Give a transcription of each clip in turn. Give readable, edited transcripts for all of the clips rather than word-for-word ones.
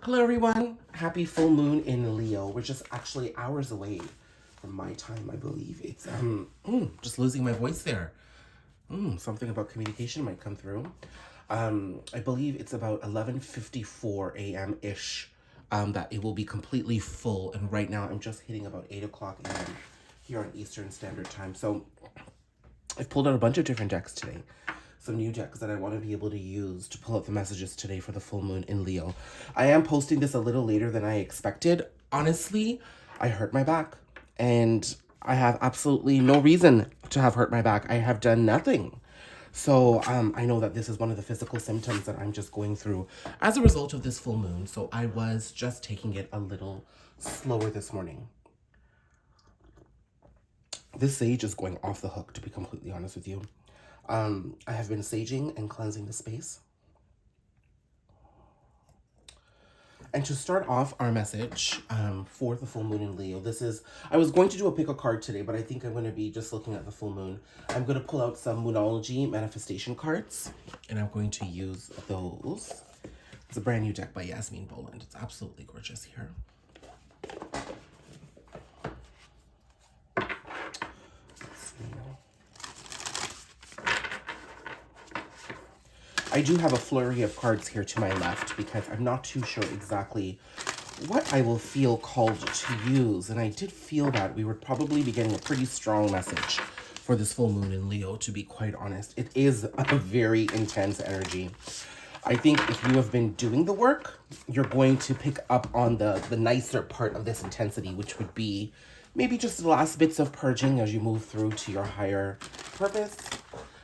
Hello everyone, happy full moon in Leo. We're just actually hours away from my time, I believe. It's just losing my voice there. Something about communication might come through. I believe it's about 11:54 a.m. ish that it will be completely full, and right now I'm just hitting about 8 o'clock a.m. here on Eastern Standard Time. So I've pulled out a bunch of different decks today. Some new decks that I want to be able to use to pull out the messages today for the full moon in Leo. I am posting this a little later than I expected. Honestly, I hurt my back and I have absolutely no reason to have hurt my back. I have done nothing. So I know that this is one of the physical symptoms that I'm just going through as a result of this full moon. So I was just taking it a little slower this morning. This sage is going off the hook, to be completely honest with you. I have been saging and cleansing the space. And to start off our message for the full moon in Leo, I was going to do a pick a card today, but I think I'm going to be just looking at the full moon. I'm going to pull out some Moonology manifestation cards, and I'm going to use those. It's a brand new deck by Yasmin Boland. It's absolutely gorgeous here. I do have a flurry of cards here to my left because I'm not too sure exactly what I will feel called to use. And I did feel that we would probably be getting a pretty strong message for this full moon in Leo, to be quite honest. It is a very intense energy. I think if you have been doing the work, you're going to pick up on the nicer part of this intensity, which would be maybe just the last bits of purging as you move through to your higher purpose.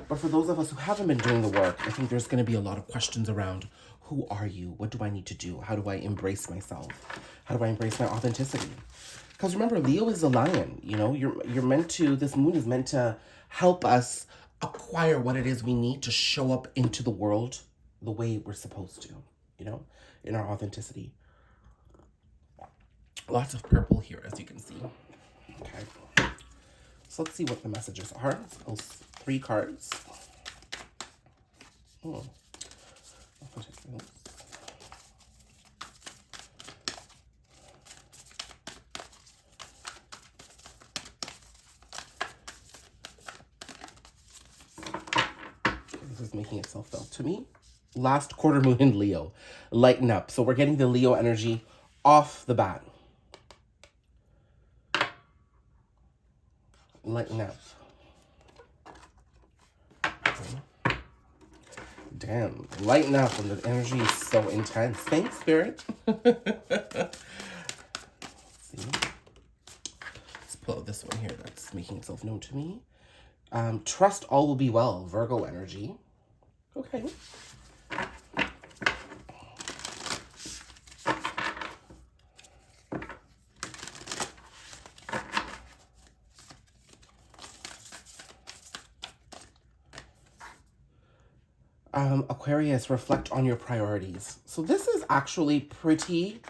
But for those of us who haven't been doing the work, I think there's going to be a lot of questions around, who are you? What do I need to do? How do I embrace myself? How do I embrace my authenticity? Because remember, Leo is a lion. You know, you're meant to, this moon is meant to help us acquire what it is we need to show up into the world the way we're supposed to, you know, in our authenticity. Lots of purple here, as you can see. Okay. So let's see what the messages are. Those 3 cards. This is making itself felt to me. Last quarter moon in Leo. Lighten up. So we're getting the Leo energy off the bat. Lighten up. Damn, lighten up when the energy is so intense. Thanks, Spirit. See? Let's pull out this one here that's making itself known to me. Trust all will be well. Virgo energy. Okay. Aquarius, reflect on your priorities. So this is actually pretty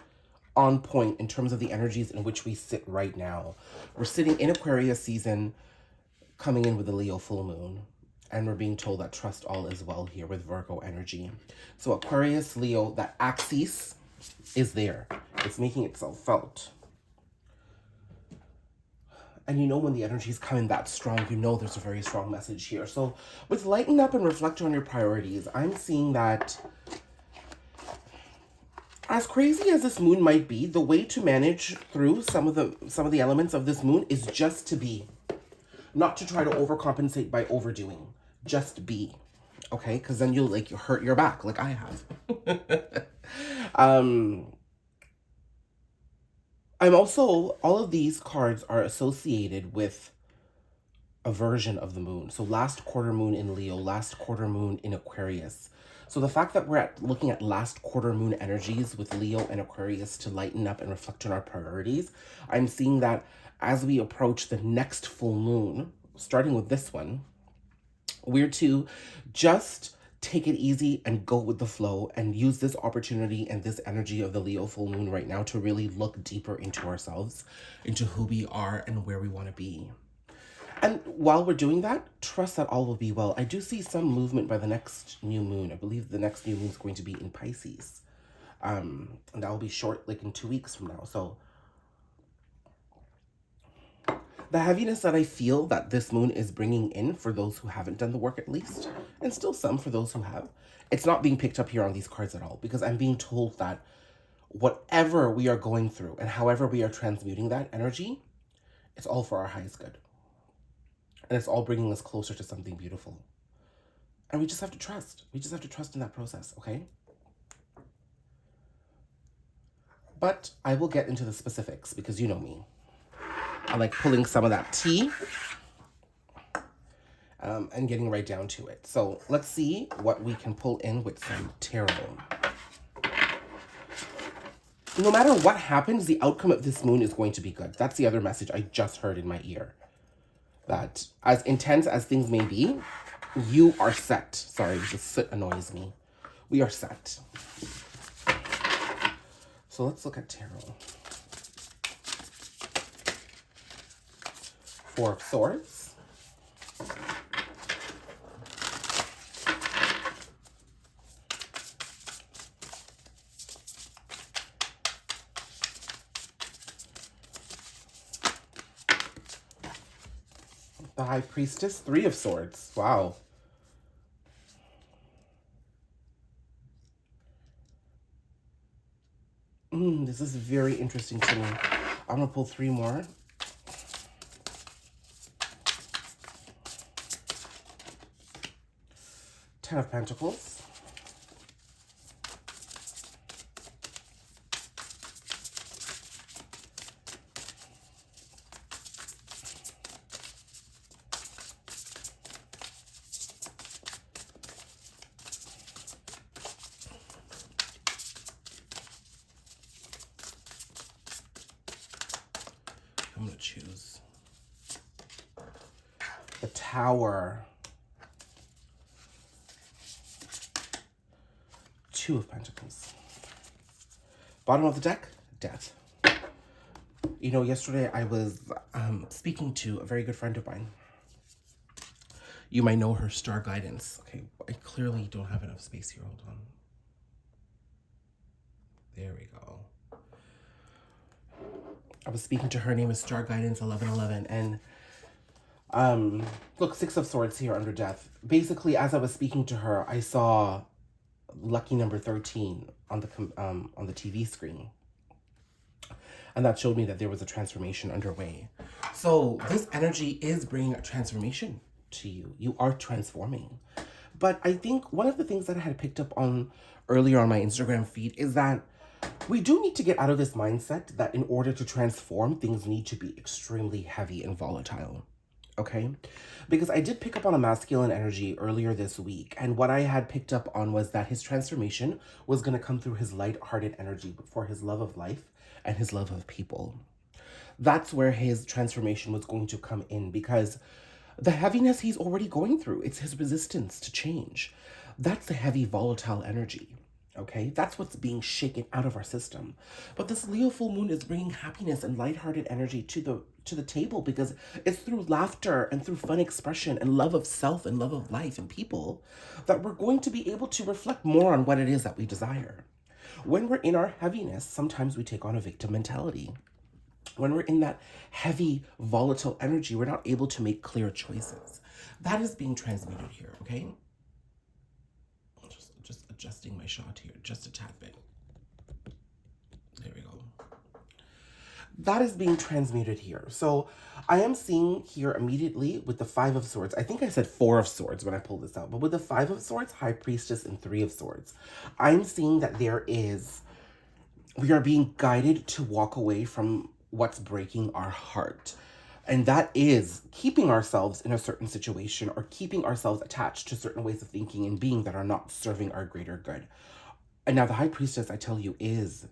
on point in terms of the energies in which we sit right now. We're sitting in Aquarius season, coming in with the Leo full moon, and we're being told that trust all is well here with Virgo energy. So Aquarius, Leo, that axis is there. It's making itself felt. And you know when the energy is coming that strong, you know there's a very strong message here. So with lighten up and reflect on your priorities, I'm seeing that as crazy as this moon might be, the way to manage through some of the elements of this moon is just to be. Not to try to overcompensate by overdoing. Just be. Okay? Because then you'll you hurt your back like I have. I'm also, all of these cards are associated with a version of the moon. So last quarter moon in Leo, last quarter moon in Aquarius. So the fact that we're looking at last quarter moon energies with Leo and Aquarius to lighten up and reflect on our priorities, I'm seeing that as we approach the next full moon, starting with this one, we're to just take it easy and go with the flow and use this opportunity and this energy of the Leo full moon right now to really look deeper into ourselves, into who we are and where we want to be. And while we're doing that, trust that all will be well. I do see some movement by the next new moon. I believe the next new moon is going to be in Pisces. And that will be short, like in 2 weeks from now. So the heaviness that I feel that this moon is bringing in for those who haven't done the work at least, and still some for those who have, it's not being picked up here on these cards at all, because I'm being told that whatever we are going through and however we are transmuting that energy, it's all for our highest good. And it's all bringing us closer to something beautiful. And we just have to trust. We just have to trust in that process, okay? But I will get into the specifics because you know me. I like pulling some of that tea and getting right down to it. So let's see what we can pull in with some tarot. No matter what happens, the outcome of this moon is going to be good. That's the other message I just heard in my ear. That as intense as things may be, you are set. Sorry, the soot annoys me. We are set. So let's look at tarot. Four of Swords. The High Priestess, Three of Swords. Wow. This is very interesting to me. I'm going to pull 3 more. Ten of Pentacles. I'm going to choose the Tower. 2 of Pentacles. Bottom of the deck, Death. You know, yesterday I was speaking to a very good friend of mine. You might know her, Star Guidance. Okay, I clearly don't have enough space here. Hold on. There we go. I was speaking to her. Her name is Star Guidance 1111, and look, 6 of Swords here under Death. Basically, as I was speaking to her, I saw lucky number 13 on the TV screen, and that showed me that there was a transformation underway. So this energy is bringing a transformation to you. You are transforming. But I think one of the things that I had picked up on earlier on my Instagram feed is that we do need to get out of this mindset that in order to transform, things need to be extremely heavy and volatile. Okay? Because I did pick up on a masculine energy earlier this week, and what I had picked up on was that his transformation was going to come through his light-hearted energy for his love of life and his love of people. That's where his transformation was going to come in, because the heaviness he's already going through, it's his resistance to change. That's the heavy, volatile energy. Okay, that's what's being shaken out of our system. But this Leo full moon is bringing happiness and lighthearted energy to the table, because it's through laughter and through fun expression and love of self and love of life and people that we're going to be able to reflect more on what it is that we desire. When we're in our heaviness, sometimes we take on a victim mentality. When we're in that heavy, volatile energy, we're not able to make clear choices. That is being transmuted here, okay? Just adjusting my shot here, just a tad bit. There we go. That is being transmuted here. So I am seeing here immediately with the 5 of Swords. I think I said 4 of Swords when I pulled this out, but with the 5 of Swords, High Priestess, and 3 of Swords, I'm seeing that we are being guided to walk away from what's breaking our heart. And that is keeping ourselves in a certain situation or keeping ourselves attached to certain ways of thinking and being that are not serving our greater good. And now the High Priestess, I tell you, is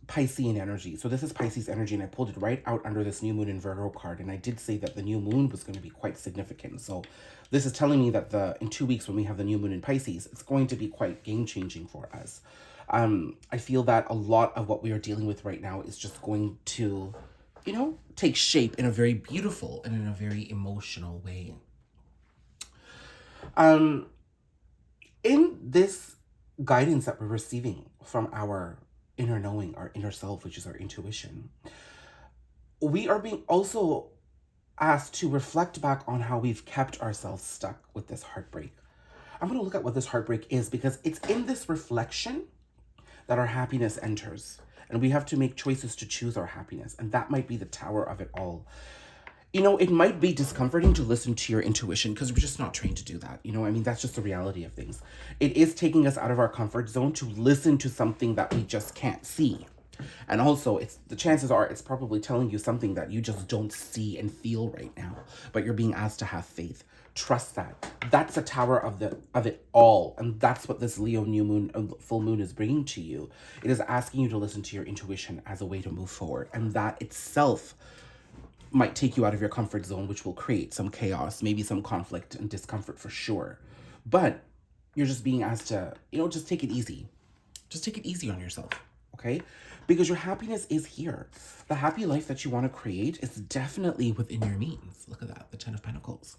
Piscean energy. So this is Pisces energy, and I pulled it right out under this new moon in Virgo card. And I did say that the new moon was going to be quite significant. So this is telling me that in 2 weeks when we have the new moon in Pisces, it's going to be quite game-changing for us. I feel that a lot of what we are dealing with right now is just going to, you know, take shape in a very beautiful and in a very emotional way. In this guidance that we're receiving from our inner knowing, our inner self, which is our intuition. We are being also asked to reflect back on how we've kept ourselves stuck with this heartbreak. I'm going to look at what this heartbreak is, because it's in this reflection that our happiness enters. And we have to make choices to choose our happiness. And that might be the tower of it all. You know, it might be discomforting to listen to your intuition because we're just not trained to do that. You know, I mean, that's just the reality of things. It is taking us out of our comfort zone to listen to something that we just can't see. And also, the chances are it's probably telling you something that you just don't see and feel right now, but you're being asked to have faith. Trust that. That's the tower of it all, and that's what this Leo new moon, full moon, is bringing to you. It is asking you to listen to your intuition as a way to move forward, and that itself might take you out of your comfort zone, which will create some chaos, maybe some conflict and discomfort for sure. But you're just being asked to, you know, just take it easy. Just take it easy on yourself, okay? Because your happiness is here. The happy life that you want to create is definitely within your means. Look at that, the 10 of Pentacles.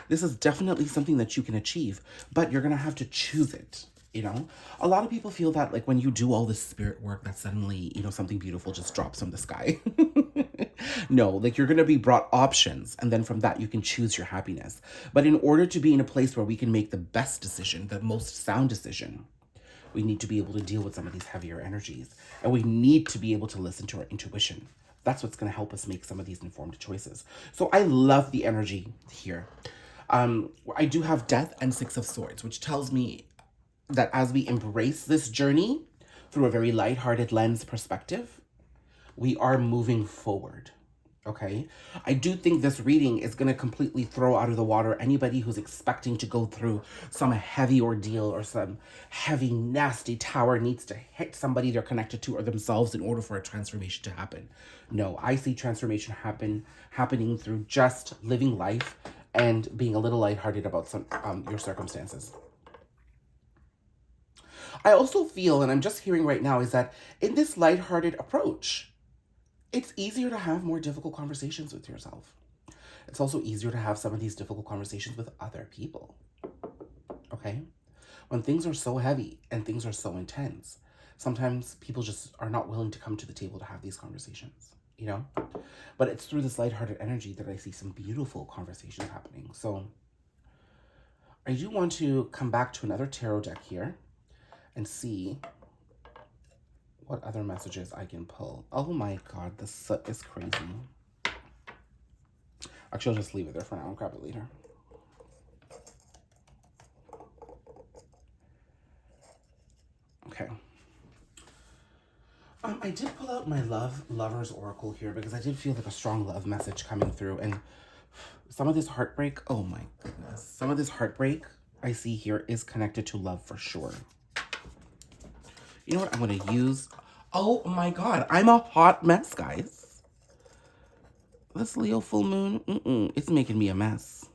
This is definitely something that you can achieve, but you're going to have to choose it. You know, a lot of people feel that like when you do all this spirit work, that suddenly, you know, something beautiful just drops from the sky. No, like you're going to be brought options, and then from that you can choose your happiness. But in order to be in a place where we can make the best decision, the most sound decision, we need to be able to deal with some of these heavier energies, and we need to be able to listen to our intuition. That's what's going to help us make some of these informed choices. So I love the energy here. I do have Death and 6 of Swords, which tells me that as we embrace this journey through a very lighthearted lens perspective, we are moving forward, okay? I do think this reading is going to completely throw out of the water anybody who's expecting to go through some heavy ordeal or some heavy, nasty tower needs to hit somebody they're connected to or themselves in order for a transformation to happen. No, I see transformation happening through just living life and being a little lighthearted about some your circumstances. I also feel, and I'm just hearing right now, is that in this lighthearted approach, it's easier to have more difficult conversations with yourself. It's also easier to have some of these difficult conversations with other people, okay? When things are so heavy and things are so intense, sometimes people just are not willing to come to the table to have these conversations, you know? But it's through this lighthearted energy that I see some beautiful conversations happening. So I do want to come back to another tarot deck here and see what other messages I can pull. Oh my god, this soot is crazy. Actually, I'll just leave it there for now. I'll grab it later. Okay. I did pull out my Lover's Oracle here because I did feel like a strong love message coming through. And some of this heartbreak, oh my goodness. Some of this heartbreak I see here is connected to love for sure. You know what I'm going to use? Oh my god, I'm a hot mess, guys. This Leo full moon, it's making me a mess.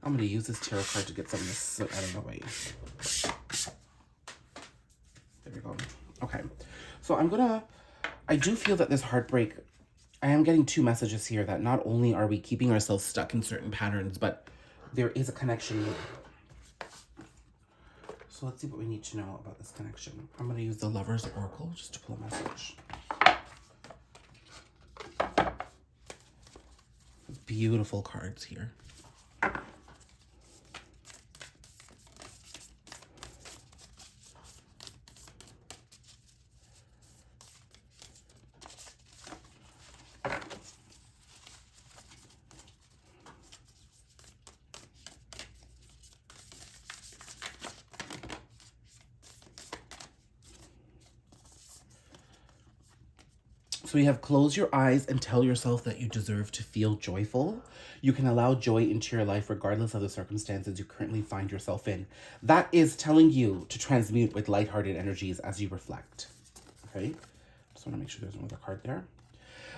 I'm going to use this tarot card to get some of this soot out of the way. There we go. Okay. So I do feel that this heartbreak, I am getting 2 messages here that not only are we keeping ourselves stuck in certain patterns, but there is a connection here. So let's see what we need to know about this connection. I'm going to use the Lover's Oracle just to pull a message. Beautiful cards here. So we have close your eyes and tell yourself that you deserve to feel joyful. You can allow joy into your life regardless of the circumstances you currently find yourself in. That is telling you to transmute with lighthearted energies as you reflect. Okay? Just want to make sure there's another card there.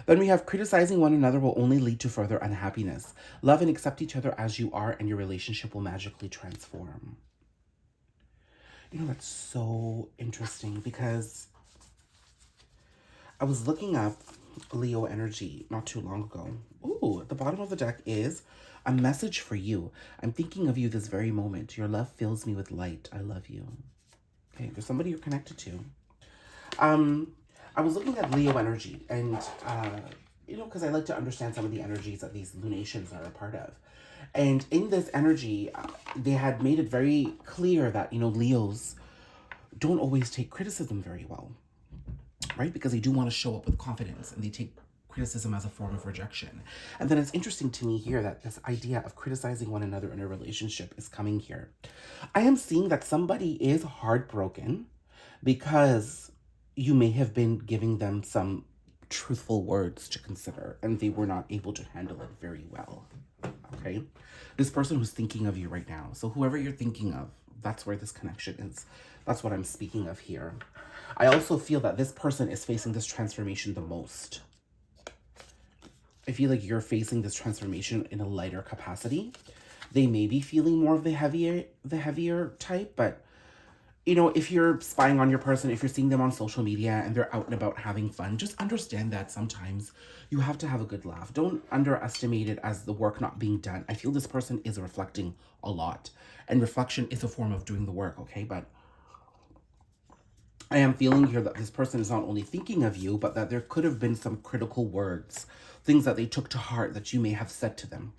Then we have criticizing one another will only lead to further unhappiness. Love and accept each other as you are and your relationship will magically transform. You know, that's so interesting because I was looking up Leo energy not too long ago. Ooh, at the bottom of the deck is a message for you. I'm thinking of you this very moment. Your love fills me with light. I love you. Okay, there's somebody you're connected to. I was looking at Leo energy and, you know, because I like to understand some of the energies that these lunations are a part of. And in this energy, they had made it very clear that, you know, Leos don't always take criticism very well, right? Because they do want to show up with confidence and they take criticism as a form of rejection. And then it's interesting to me here that this idea of criticizing one another in a relationship is coming here. I am seeing that somebody is heartbroken because you may have been giving them some truthful words to consider and they were not able to handle it very well. Okay? This person who's thinking of you right now. So whoever you're thinking of, that's where this connection is. That's what I'm speaking of here. I also feel that this person is facing this transformation the most. I feel like you're facing this transformation in a lighter capacity. They may be feeling more of the heavier type, but you know, if you're spying on your person, if you're seeing them on social media and they're out and about having fun, just understand that sometimes you have to have a good laugh. Don't underestimate it as the work not being done. I feel this person is reflecting a lot, and reflection is a form of doing the work, okay? But I am feeling here that this person is not only thinking of you, but that there could have been some critical words, things that they took to heart that you may have said to them.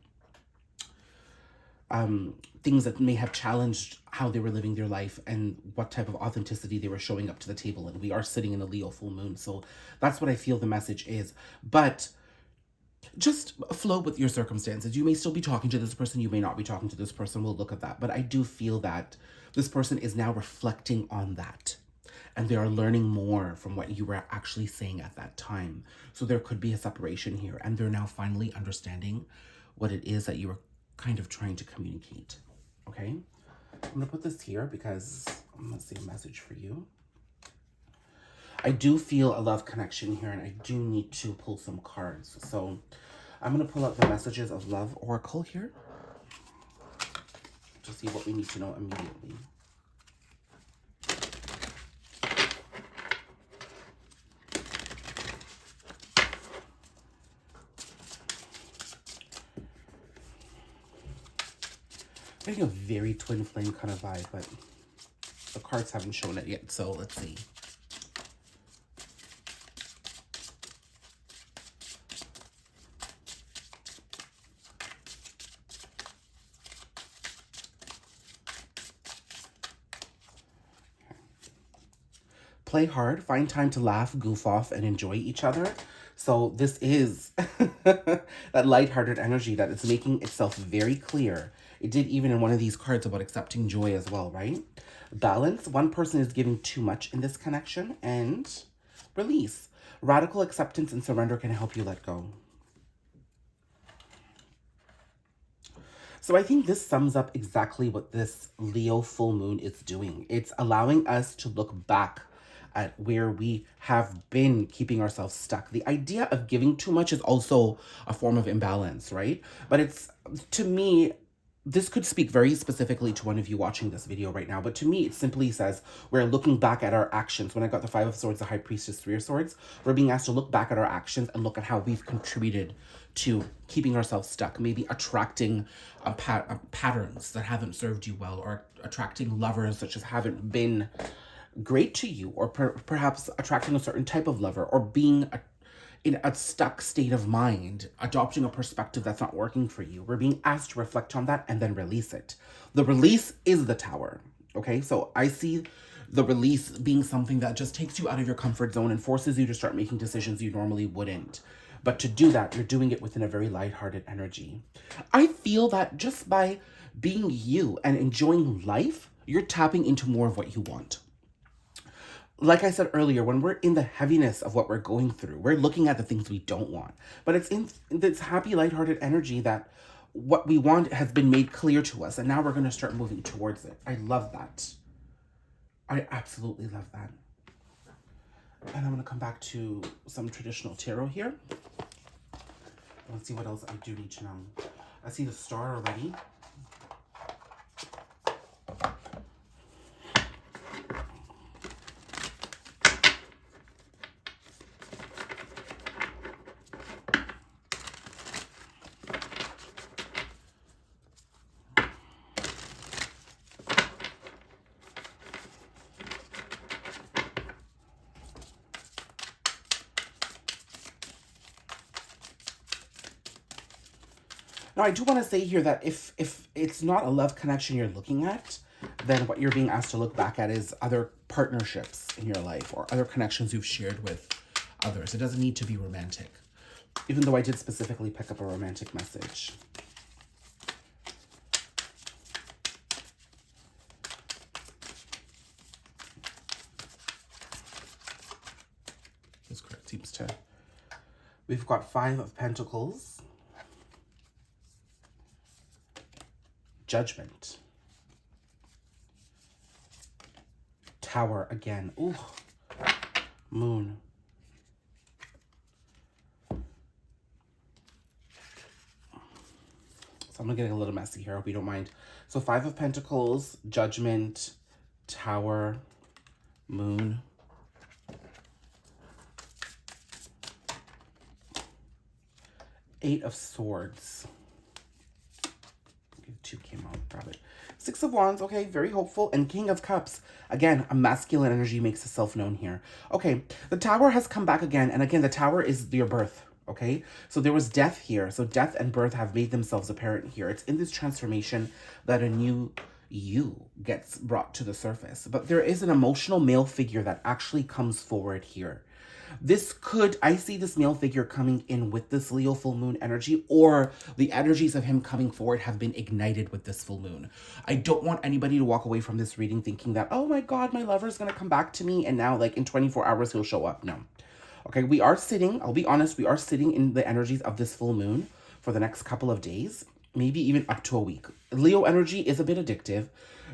Things that may have challenged how they were living their life and what type of authenticity they were showing up to the table. And we are sitting in a Leo full moon. So that's what I feel the message is. But just flow with your circumstances. You may still be talking to this person. You may not be talking to this person. We'll look at that. But I do feel that this person is now reflecting on that. And they are learning more from what you were actually saying at that time. So there could be a separation here. And they're now finally understanding what it is that you were kind of trying to communicate. Okay? I'm going to put this here because I'm going to see a message for you. I do feel a love connection here, and I do need to pull some cards. So I'm going to pull out the Messages of Love Oracle here to see what we need to know immediately. I'm getting a very twin flame kind of vibe, but the cards haven't shown it yet, so let's see. Play hard, find time to laugh, goof off, and enjoy each other. So this is that lighthearted energy that is making itself very clear. It did even in one of these cards about accepting joy as well, right? Balance. One person is giving too much in this connection. And release. Radical acceptance and surrender can help you let go. So I think this sums up exactly what this Leo full moon is doing. It's allowing us to look back at where we have been keeping ourselves stuck. The idea of giving too much is also a form of imbalance, right? But it's, to me, this could speak very specifically to one of you watching this video right now, but to me, it simply says we're looking back at our actions. When I got the Five of Swords, the High Priestess, Three of Swords, we're being asked to look back at our actions and look at how we've contributed to keeping ourselves stuck, maybe attracting patterns that haven't served you well, or attracting lovers that just haven't been great to you, or perhaps attracting a certain type of lover, or being in a stuck state of mind, adopting a perspective that's not working for you. We're being asked to reflect on that and then release it. The release is the Tower, okay? So I see the release being something that just takes you out of your comfort zone and forces you to start making decisions you normally wouldn't. But to do that, you're doing it within a very lighthearted energy. I feel that just by being you and enjoying life, you're tapping into more of what you want. Like I said earlier, when we're in the heaviness of what we're going through, we're looking at the things we don't want. But it's in this happy, lighthearted energy that what we want has been made clear to us. And now we're going to start moving towards it. I love that. I absolutely love that. And I'm going to come back to some traditional tarot here. Let's see what else I do need to know. I see the Star already. Now, I do want to say here that if it's not a love connection you're looking at, then what you're being asked to look back at is other partnerships in your life or other connections you've shared with others. It doesn't need to be romantic, even though I did specifically pick up a romantic message. This card seems to... We've got 5 of Pentacles. Judgment. Tower again. Ooh. Moon. So I'm gonna get a little messy here. I hope you don't mind. So 5 of Pentacles, Judgment, Tower, Moon. Eight of Swords. Okay, 2 came out, grab it. 6 of Wands, okay, very hopeful. And King of Cups. Again, a masculine energy makes itself known here. Okay, the Tower has come back again. And again, the Tower is your birth, okay? So there was death here. So death and birth have made themselves apparent here. It's in this transformation that a new you gets brought to the surface. But there is an emotional male figure that actually comes forward here. This could, I see this male figure coming in with this Leo full moon energy, or the energies of him coming forward have been ignited with this full moon. I don't want anybody to walk away from this reading thinking that, oh my God, my lover's going to come back to me and now like in 24 hours he'll show up. No. Okay, we are sitting, I'll be honest, we are sitting in the energies of this full moon for the next couple of days, maybe even up to a week. Leo energy is a bit addictive.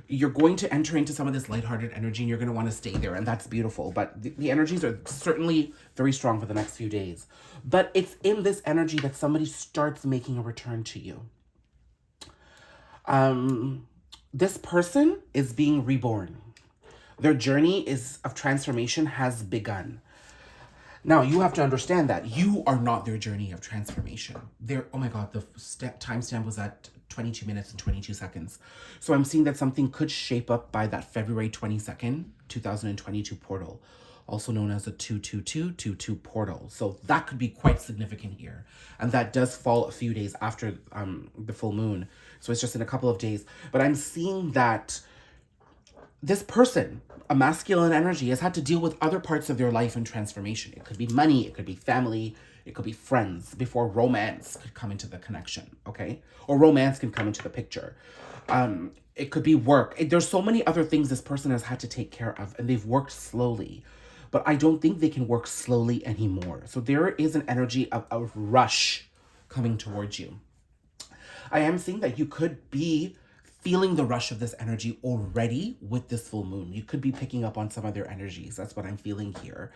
You're going to enter into some of this lighthearted energy and you're going to want to stay there, and that's beautiful. But the energies are certainly very strong for the next few days. But it's in this energy that somebody starts making a return to you. This person is being reborn. Their journey of transformation has begun. Now, you have to understand that you are not their journey of transformation. Oh my God, the timestamp was at 22 minutes and 22 seconds. So I'm seeing that something could shape up by that February 22nd, 2022 portal, also known as a 22222 portal. So that could be quite significant here. And that does fall a few days after the full moon. So it's just in a couple of days. But I'm seeing that this person, a masculine energy, has had to deal with other parts of their life and transformation. It could be money, it could be family, it could be friends, before romance could come into the connection, okay? Or romance can come into the picture. It could be work. There's so many other things this person has had to take care of, and they've worked slowly. But I don't think they can work slowly anymore. So there is an energy of a rush coming towards you. I am seeing that you could be feeling the rush of this energy already with this full moon. You could be picking up on some of their energies. That's what I'm feeling here.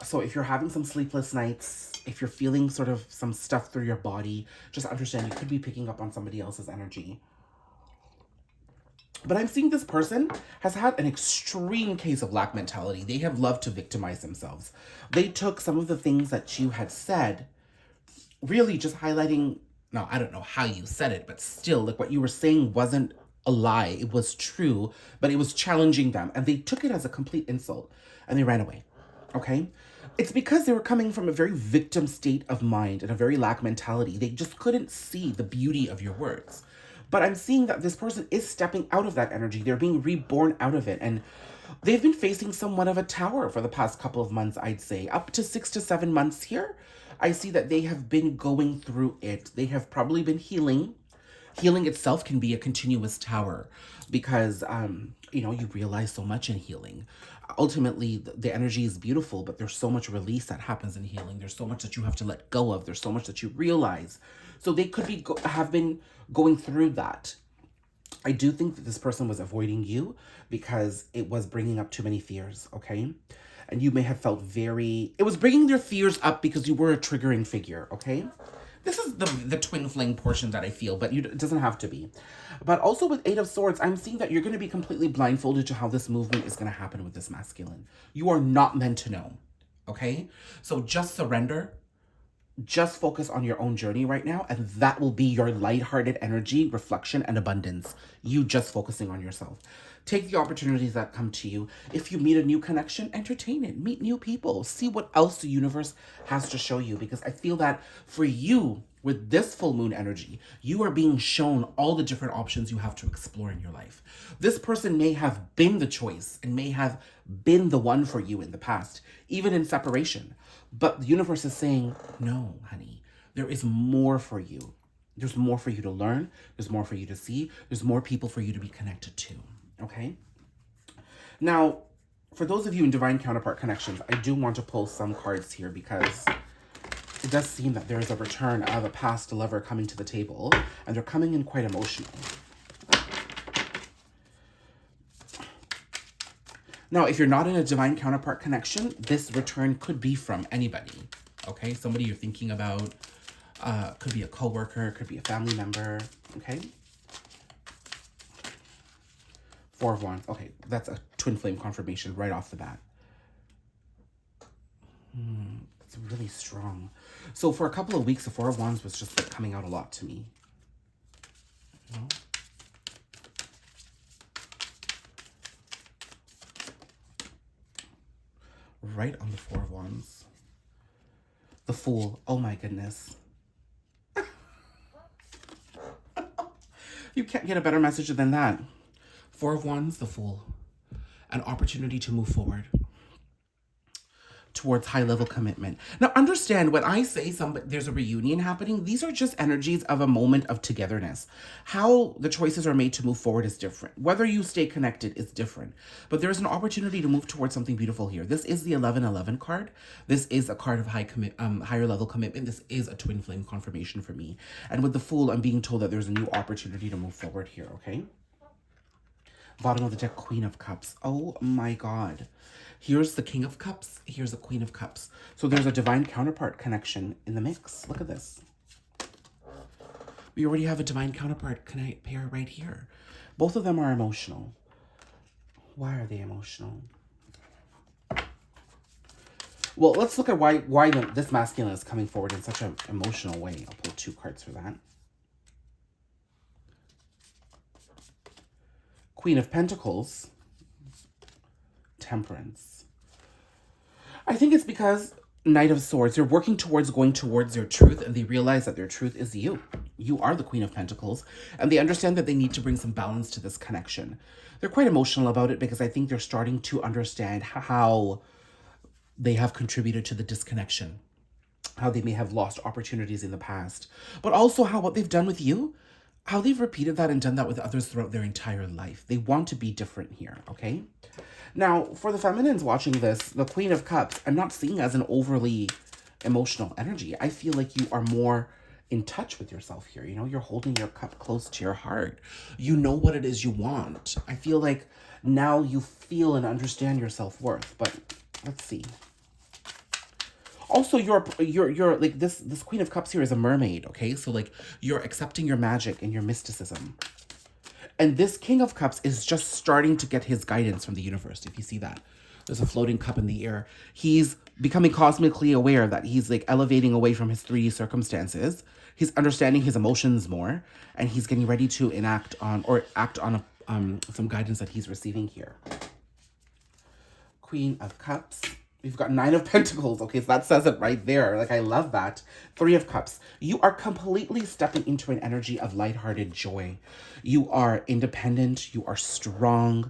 So if you're having some sleepless nights, if you're feeling sort of some stuff through your body, just understand you could be picking up on somebody else's energy. But I'm seeing this person has had an extreme case of lack mentality. They have loved to victimize themselves. They took some of the things that you had said, really just highlighting. Now, I don't know how you said it, but still, like, what you were saying wasn't a lie. It was true, but it was challenging them. And they took it as a complete insult and they ran away. Okay? It's because they were coming from a very victim state of mind and a very lack mentality. They just couldn't see the beauty of your words. But I'm seeing that this person is stepping out of that energy. They're being reborn out of it. And they've been facing somewhat of a tower for the past couple of months, I'd say. Up to 6 to 7 months here. I see that they have been going through it. They have probably been healing. Healing itself can be a continuous tower because, you realize so much in healing. Ultimately, the energy is beautiful, but there's so much release that happens in healing. There's so much that you have to let go of. There's so much that you realize. So they could have been going through that. I do think that this person was avoiding you because it was bringing up too many fears, okay? And you may have felt it was bringing their fears up because you were a triggering figure, okay? This is the twin flame portion that I feel, but it doesn't have to be. But also with 8 of Swords, I'm seeing that you're going to be completely blindfolded to how this movement is going to happen with this masculine. You are not meant to know, okay? So just surrender. just focus on your own journey right now, and that will be your lighthearted energy, reflection, and abundance. You just focusing on yourself. Take the opportunities that come to you. If you meet a new connection, entertain it. Meet new people. See what else the universe has to show you. Because I feel that for you, with this full moon energy, you are being shown all the different options you have to explore in your life. This person may have been the choice and may have been the one for you in the past, even in separation. But the universe is saying, no, honey, there is more for you. There's more for you to learn. There's more for you to see. There's more people for you to be connected to. Okay? Now, for those of you in Divine Counterpart Connections, I do want to pull some cards here because it does seem that there is a return of a past lover coming to the table, and they're coming in quite emotional. Now, if you're not in a Divine Counterpart Connection, this return could be from anybody, okay? Somebody you're thinking about, could be a coworker, could be a family member, okay? Four of Wands. Okay, that's a twin flame confirmation right off the bat. It's really strong. So for a couple of weeks, the Four of Wands was just like coming out a lot to me. You know? Right on the Four of Wands. The Fool. Oh my goodness. You can't get a better message than that. Four of Wands, the Fool. An opportunity to move forward towards high-level commitment. Now, understand, when I say there's a reunion happening, these are just energies of a moment of togetherness. How the choices are made to move forward is different. Whether you stay connected is different. But there's an opportunity to move towards something beautiful here. This is the 1111 card. This is a card of higher level commitment. This is a twin flame confirmation for me. And with the Fool, I'm being told that there's a new opportunity to move forward here, okay? Bottom of the deck, Queen of Cups. Oh my God. Here's the King of Cups. Here's the Queen of Cups. So there's a Divine Counterpart connection in the mix. Look at this. We already have a Divine Counterpart pair right here. Both of them are emotional. Why are they emotional? Well, let's look at why this masculine is coming forward in such an emotional way. I'll pull two cards for that. Queen of Pentacles. Temperance. I think it's because Knight of Swords, they're working towards going towards their truth, and they realize that their truth is you. You are the Queen of Pentacles, and they understand that they need to bring some balance to this connection. They're quite emotional about it because I think they're starting to understand how they have contributed to the disconnection, how they may have lost opportunities in the past, but also how what they've done with you, how they've repeated that and done that with others throughout their entire life. They want to be different here, okay? Now, for the feminines watching this, the Queen of Cups, I'm not seeing as an overly emotional energy. I feel like you are more in touch with yourself here. You know, you're holding your cup close to your heart. You know what it is you want. I feel like now you feel and understand your self-worth. But let's see. Also, you're like this Queen of Cups here is a mermaid, okay? So like you're accepting your magic and your mysticism. And this King of Cups is just starting to get his guidance from the universe, if you see that. There's a floating cup in the air. He's becoming cosmically aware that he's like elevating away from his 3D circumstances. He's understanding his emotions more, and he's getting ready to act on some guidance that he's receiving here. Queen of Cups. We've got 9 of Pentacles. Okay, so that says it right there. Like, I love that. 3 of Cups. You are completely stepping into an energy of lighthearted joy. You are independent. You are strong.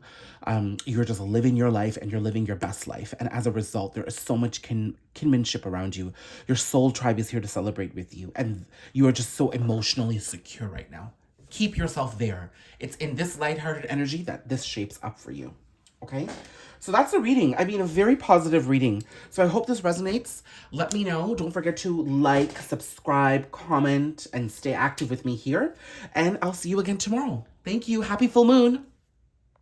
You're just living your life, and you're living your best life. And as a result, there is so much kinship around you. Your soul tribe is here to celebrate with you. And you are just so emotionally secure right now. Keep yourself there. It's in this lighthearted energy that this shapes up for you. Okay? So that's a reading. I mean, a very positive reading. So I hope this resonates. Let me know. Don't forget to like, subscribe, comment, and stay active with me here. And I'll see you again tomorrow. Thank you. Happy full moon.